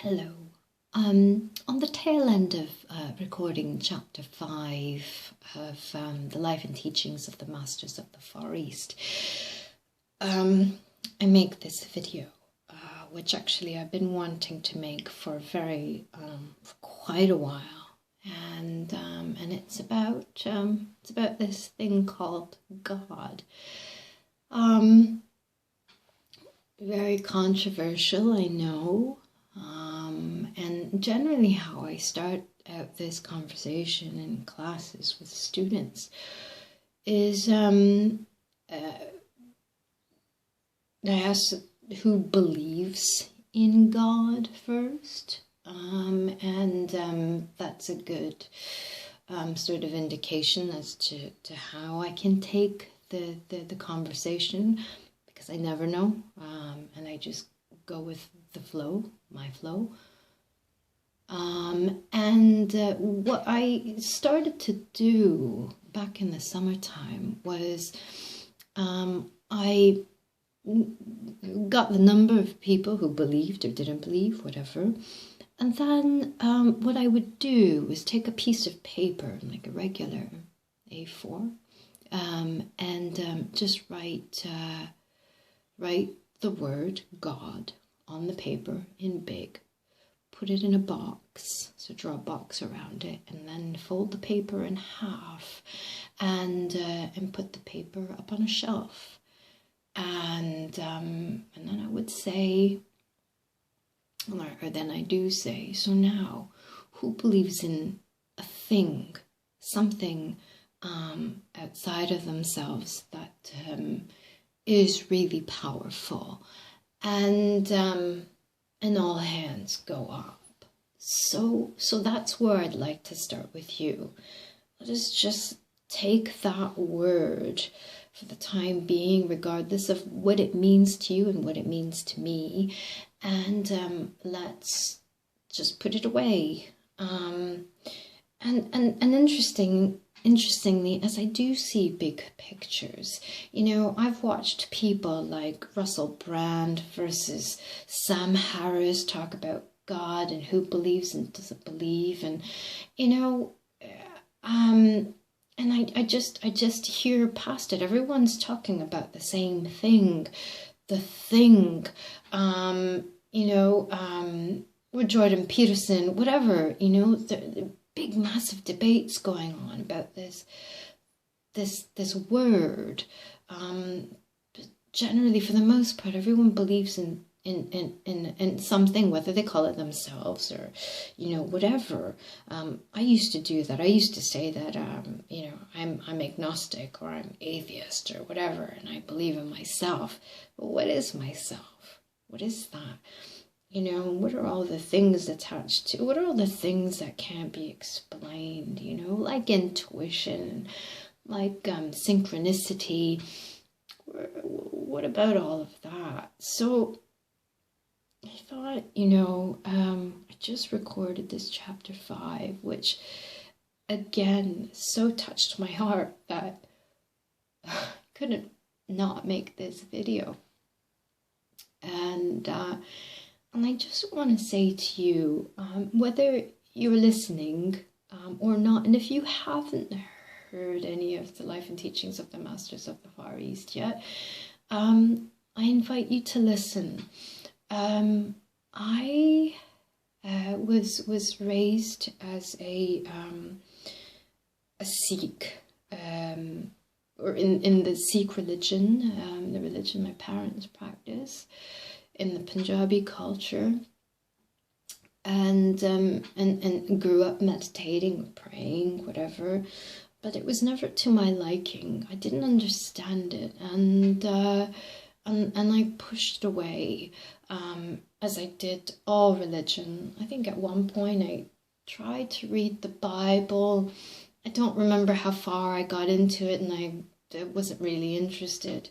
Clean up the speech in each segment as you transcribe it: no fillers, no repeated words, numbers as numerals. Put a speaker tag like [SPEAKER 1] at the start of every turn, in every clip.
[SPEAKER 1] Hello. On the tail end of recording chapter 5 of the life and teachings of the Masters of the Far East, I make this video, which actually I've been wanting to make for for quite a while, and it's about this thing called God. Very controversial, I know. And generally how I start out this conversation in classes with students is I ask who believes in God first, and that's a good sort of indication as to how I can take the conversation, because I never know, and I just go with the flow, my flow. What I started to do back in the summertime was I got the number of people who believed or didn't believe, whatever. And then what I would do was take a piece of paper, like a regular A4, and just write the word God on the paper in big. Put it in a box, so draw a box around it, and then fold the paper in half, and put the paper up on a shelf, and then I would say, or then I do say, so now, who believes in a thing, something outside of themselves that is really powerful, and all hands go up. So that's where I'd like to start with you. Let us just take that word for the time being, regardless of what it means to you and what it means to me, and let's just put it away. And interestingly, as I do see big pictures, I've watched people like Russell Brand versus Sam Harris talk about God and who believes and doesn't believe, and I just hear past it. Everyone's talking about the same thing, the thing, with Jordan Peterson, whatever, the big massive debates going on about this word. But generally, for the most part, everyone believes in something, whether they call it themselves or whatever. I used to do that. I used to say that I'm agnostic, or I'm atheist, or whatever, and I believe in myself. But what is myself? What is that? What are all the things attached to? What are all the things that can't be explained? Like intuition, like synchronicity. What about all of that? So I thought, I just recorded this chapter 5, which again so touched my heart that I couldn't not make this video. And I just want to say to you, whether you're listening or not, and if you haven't heard any of the life and teachings of the Masters of the Far East yet, I invite you to listen. I was raised as a Sikh, or in the Sikh religion, the religion my parents practice, in the Punjabi culture, and grew up meditating, praying, whatever, but it was never to my liking. I didn't understand it, and I pushed it away, as I did all religion. I think at one point I tried to read the Bible. I don't remember how far I got into it, and I wasn't really interested.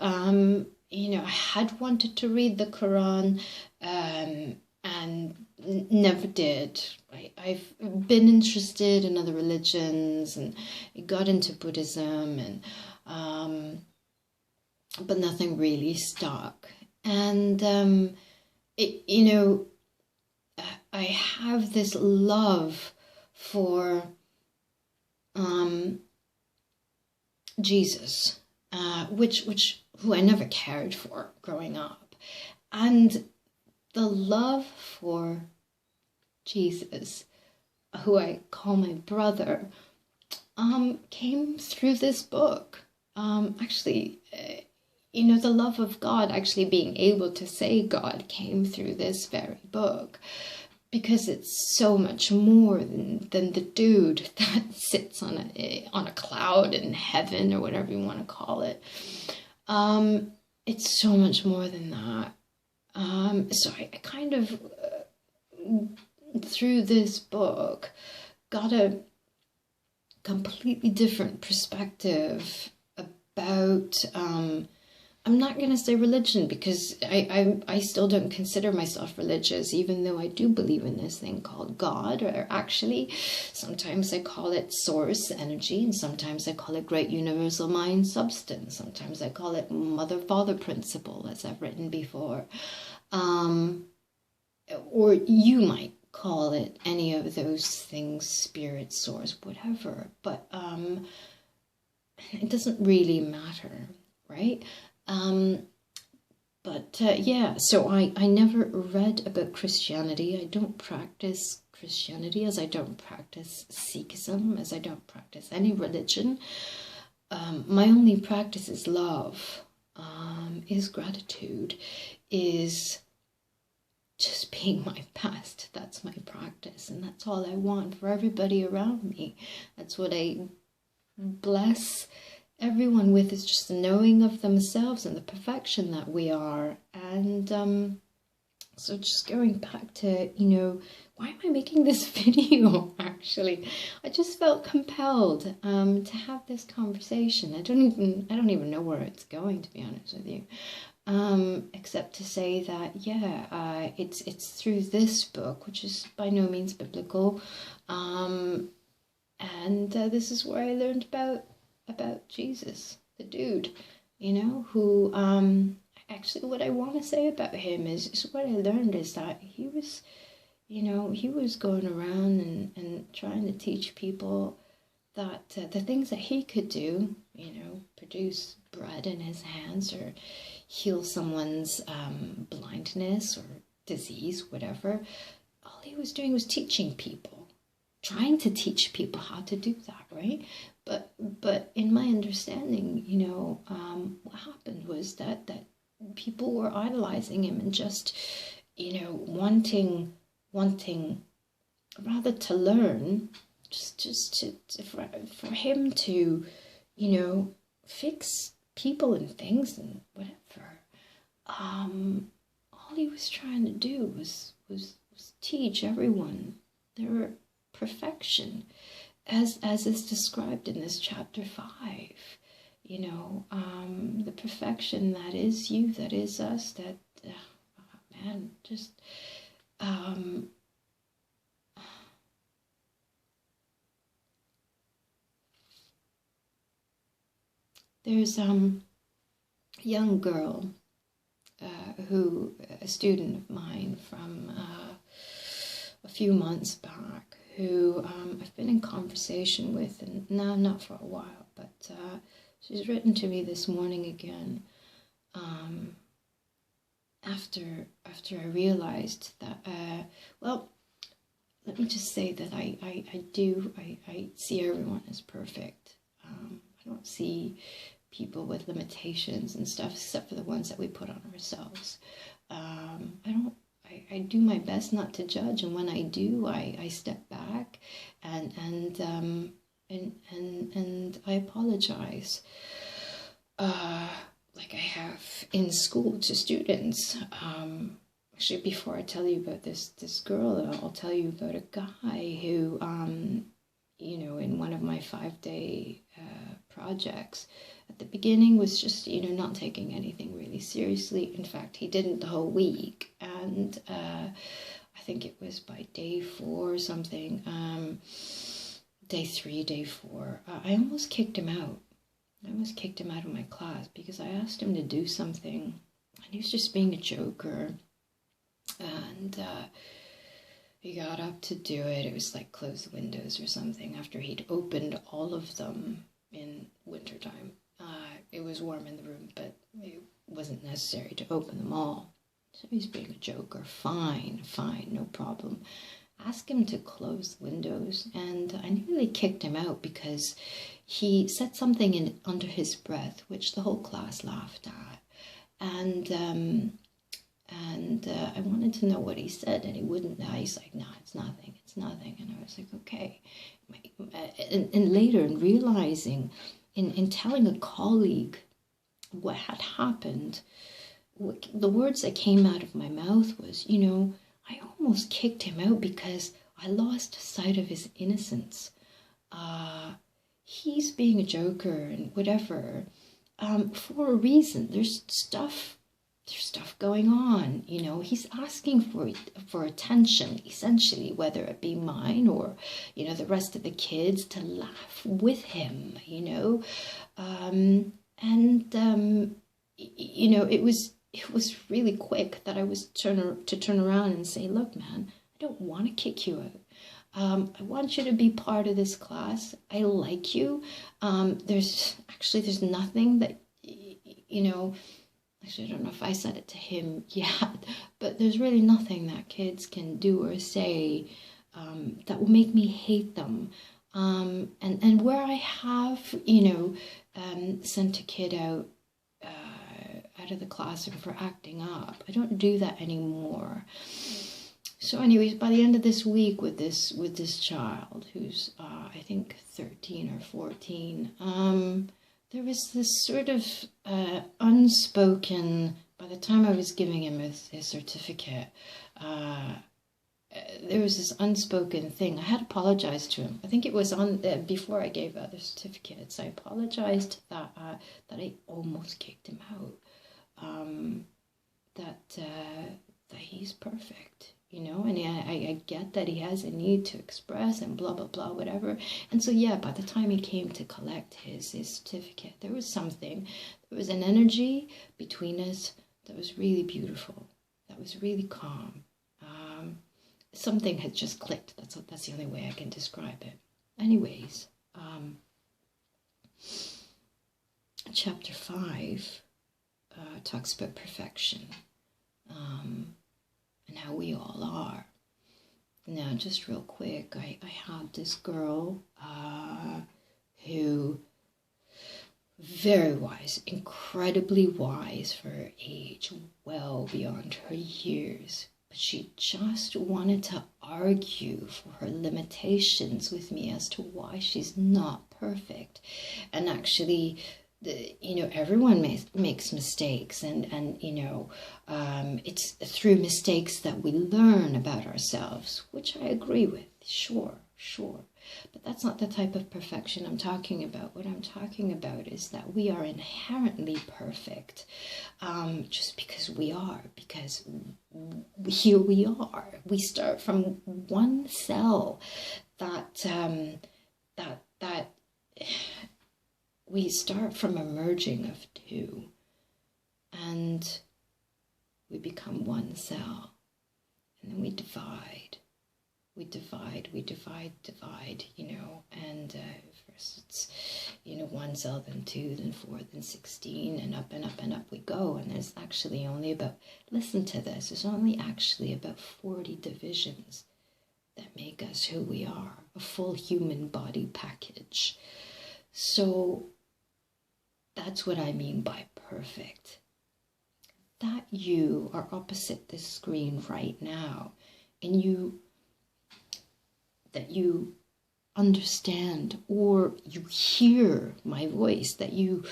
[SPEAKER 1] I had wanted to read the Quran, and never did. I've been interested in other religions, and I got into Buddhism, and but nothing really stuck. And I have this love for Jesus, who I never cared for growing up, and the love for Jesus, who I call my brother, came through this book. The love of God, actually being able to say God, came through this very book, because it's so much more than the dude that sits on a cloud in heaven, or whatever you want to call it. It's so much more than that. So I kind of, through this book, got a completely different perspective about, I'm not going to say religion, because I still don't consider myself religious, even though I do believe in this thing called God, or actually sometimes I call it source energy, and sometimes I call it great universal mind substance, sometimes I call it mother-father principle, as I've written before, or you might call it any of those things, spirit, source, whatever, but it doesn't really matter, right? Yeah, so I never read about Christianity. I don't practice Christianity, as I don't practice Sikhism, as I don't practice any religion. My only practice is love, is gratitude, is just being my best. That's my practice, and that's all I want for everybody around me. That's what I bless everyone with, is just the knowing of themselves and the perfection that we are. And so just going back to, why am I making this video? Actually, I just felt compelled to have this conversation. I don't even know where it's going, to be honest with you, except to say that it's through this book, which is by no means biblical, and this is where I learned about Jesus, the dude, who, actually what I want to say about him is what I learned is that he was, he was going around and trying to teach people that the things that he could do, produce bread in his hands, or heal someone's blindness or disease, whatever, all he was doing was teaching people, trying to teach people how to do that, right? But in my understanding, what happened was that people were idolizing him and just, wanting rather to learn, just for him to, fix people and things and whatever. All he was trying to do was teach everyone their perfection, as is described in this chapter 5, the perfection that is you, that is us, that, there's a young girl, a student of mine from a few months back, who I've been in conversation with, and now not for a while, but she's written to me this morning again, after I realized that, let me just say that I see everyone as perfect. I don't see people with limitations and stuff, except for the ones that we put on ourselves. I do my best not to judge, and when I do, I step back and I apologize, like I have in school to students. Actually, before I tell you about this girl, I'll tell you about a guy who, in one of my 5-day projects, at the beginning was just, not taking anything really seriously. In fact, he didn't the whole week. And I think it was by day 4 or something, day 3, day 4, I almost kicked him out. I almost kicked him out of my class because I asked him to do something and he was just being a joker. And he got up to do it. It was like close the windows or something after he'd opened all of them in wintertime. It was warm in the room, but it wasn't necessary to open them all. So he's being a joker. Fine, no problem. Ask him to close the windows, and I nearly kicked him out because he said something under his breath, which the whole class laughed at. And I wanted to know what he said, and he wouldn't. He's like, "No, it's nothing. And I was like, okay. And later, in realizing, in telling a colleague what had happened, the words that came out of my mouth was, I almost kicked him out because I lost sight of his innocence. He's being a joker and whatever, for a reason. There's stuff going on, he's asking for attention, essentially, whether it be mine or, the rest of the kids, to laugh with him, it was really quick that I was to turn around and say, look, man, I don't want to kick you out. I want you to be part of this class. I like you. There's nothing that, actually, I don't know if I said it to him yet, but there's really nothing that kids can do or say that will make me hate them. And where I have, sent a kid out of the classroom for acting up, I don't do that anymore. So anyways, by the end of this week with this child who's, I think 13 or 14, there was this sort of unspoken, by the time I was giving him his certificate, there was this unspoken thing. I had apologized to him. I think it was before I gave out the certificates. I apologized that I almost kicked him out. That he's perfect, and I get that he has a need to express and blah, blah, blah, whatever. And so, yeah, by the time he came to collect his certificate, there was an energy between us that was really beautiful, that was really calm. Something had just clicked. That's the only way I can describe it. Anyways, chapter 5 talks about perfection, and how we all are. Now, just real quick, I had this girl who, very wise, incredibly wise for her age, well beyond her years, but she just wanted to argue for her limitations with me as to why she's not perfect. And actually, everyone makes mistakes, and it's through mistakes that we learn about ourselves, which I agree with, sure. But that's not the type of perfection I'm talking about. What I'm talking about is that we are inherently perfect, just because we are, because here we are. We start from one cell that we start from a merging of two, and we become one cell, and then we divide, and first it's, 1 cell, then 2, then 4, then 16, and up and up and up we go. And there's actually only about, listen to this, there's only actually about 40 divisions that make us who we are, a full human body package. So that's what I mean by perfect. That you are opposite this screen right now, and that you understand, or you hear my voice, that you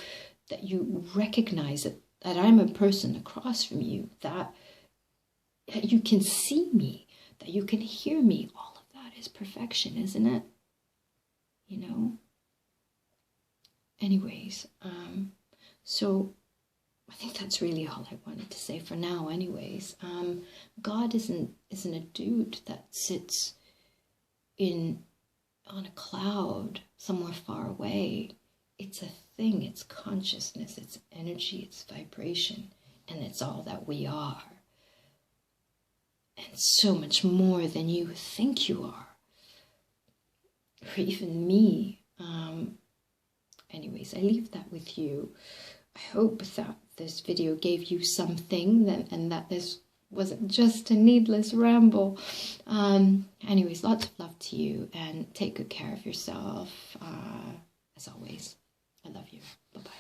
[SPEAKER 1] recognize that I'm a person across from you, that you can see me, that you can hear me. All of that is perfection, isn't it? Anyways, so I think that's really all I wanted to say for now. Anyways, God isn't a dude that sits on a cloud somewhere far away. It's a thing. It's consciousness. It's energy. It's vibration, and it's all that we are. and so much more than you think you are, or even me. Anyways, I leave that with you. I hope that this video gave you something, and that this wasn't just a needless ramble. Anyways, lots of love to you, and take good care of yourself. As always, I love you. Bye-bye.